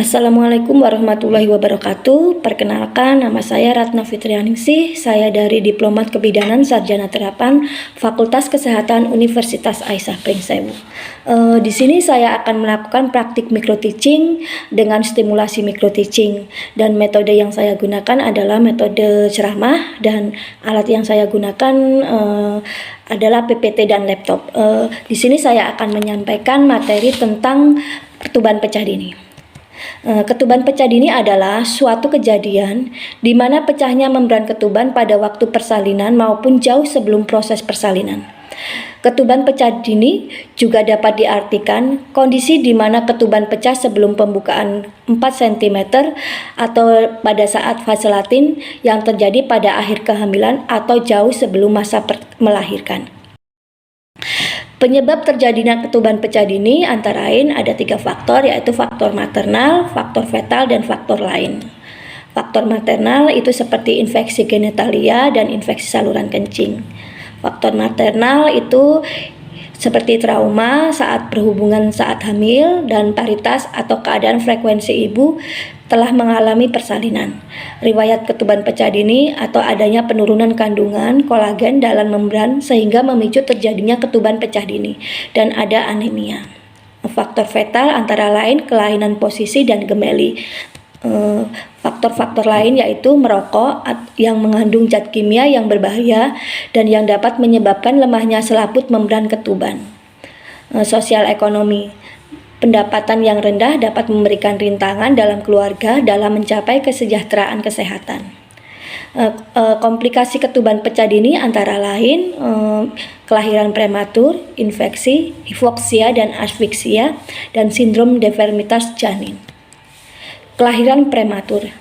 Assalamualaikum warahmatullahi wabarakatuh. Perkenalkan, nama saya Ratna Fitrianingsih. Saya dari Diplomat Kebidanan Sarjana Terapan Fakultas Kesehatan Universitas Aisyah Pringsewu. Di sini saya akan melakukan praktik microteaching dengan stimulasi microteaching, dan metode yang saya gunakan adalah metode ceramah, dan alat yang saya gunakan adalah PPT dan laptop. Di sini saya akan menyampaikan materi tentang ketuban pecah dini. Ketuban pecah dini adalah suatu kejadian di mana pecahnya membran ketuban pada waktu persalinan maupun jauh sebelum proses persalinan. Ketuban pecah dini juga dapat diartikan kondisi di mana ketuban pecah sebelum pembukaan 4 cm atau pada saat fase latin yang terjadi pada akhir kehamilan atau jauh sebelum masa melahirkan. Penyebab terjadinya ketuban pecah dini antara lain ada 3 faktor, yaitu faktor maternal, faktor fetal, dan faktor lain. Faktor maternal itu seperti infeksi genitalia dan infeksi saluran kencing. Faktor maternal itu seperti trauma saat berhubungan saat hamil dan paritas atau keadaan frekuensi ibu telah mengalami persalinan, riwayat ketuban pecah dini atau adanya penurunan kandungan kolagen dalam membran sehingga memicu terjadinya ketuban pecah dini, dan ada anemia. Faktor fetal antara lain kelainan posisi dan gemeli. Faktor-faktor lain yaitu merokok yang mengandung zat kimia yang berbahaya dan yang dapat menyebabkan lemahnya selaput membran ketuban. Sosial ekonomi. Pendapatan yang rendah dapat memberikan rintangan dalam keluarga dalam mencapai kesejahteraan kesehatan. Komplikasi ketuban pecah dini antara lain kelahiran prematur, infeksi, hipoksia dan asfiksia, dan sindrom deformitas janin. Kelahiran prematur.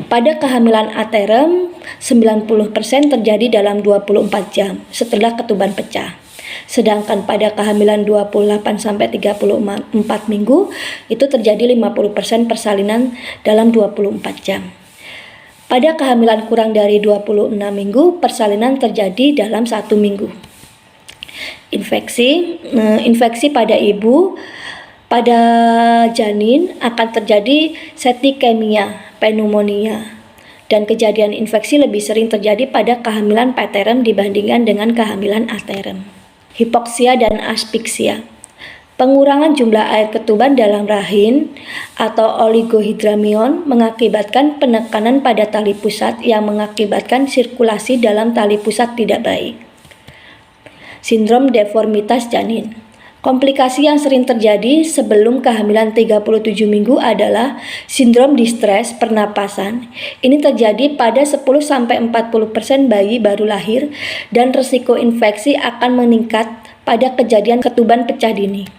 Pada kehamilan aterem, 90% terjadi dalam 24 jam setelah ketuban pecah. Sedangkan pada kehamilan 28-34 minggu itu terjadi 50% persalinan dalam 24 jam. Pada kehamilan kurang dari 26 minggu, persalinan terjadi dalam 1 minggu. Infeksi pada ibu, pada janin akan terjadi septikemia, pneumonia, dan kejadian infeksi lebih sering terjadi pada kehamilan preterm dibandingkan dengan kehamilan aterem. Hipoksia dan asfiksia. Pengurangan jumlah air ketuban dalam rahim atau oligohidramion mengakibatkan penekanan pada tali pusat yang mengakibatkan sirkulasi dalam tali pusat tidak baik. Sindrom deformitas janin. Komplikasi yang sering terjadi sebelum kehamilan 37 minggu adalah sindrom distres pernapasan. Ini terjadi pada 10-40% bayi baru lahir, dan risiko infeksi akan meningkat pada kejadian ketuban pecah dini.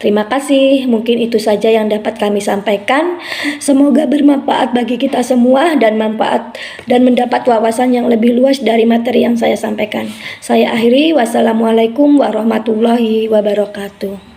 Terima kasih, mungkin itu saja yang dapat kami sampaikan. Semoga bermanfaat bagi kita semua dan mendapat wawasan yang lebih luas dari materi yang saya sampaikan. Saya akhiri, wassalamualaikum warahmatullahi wabarakatuh.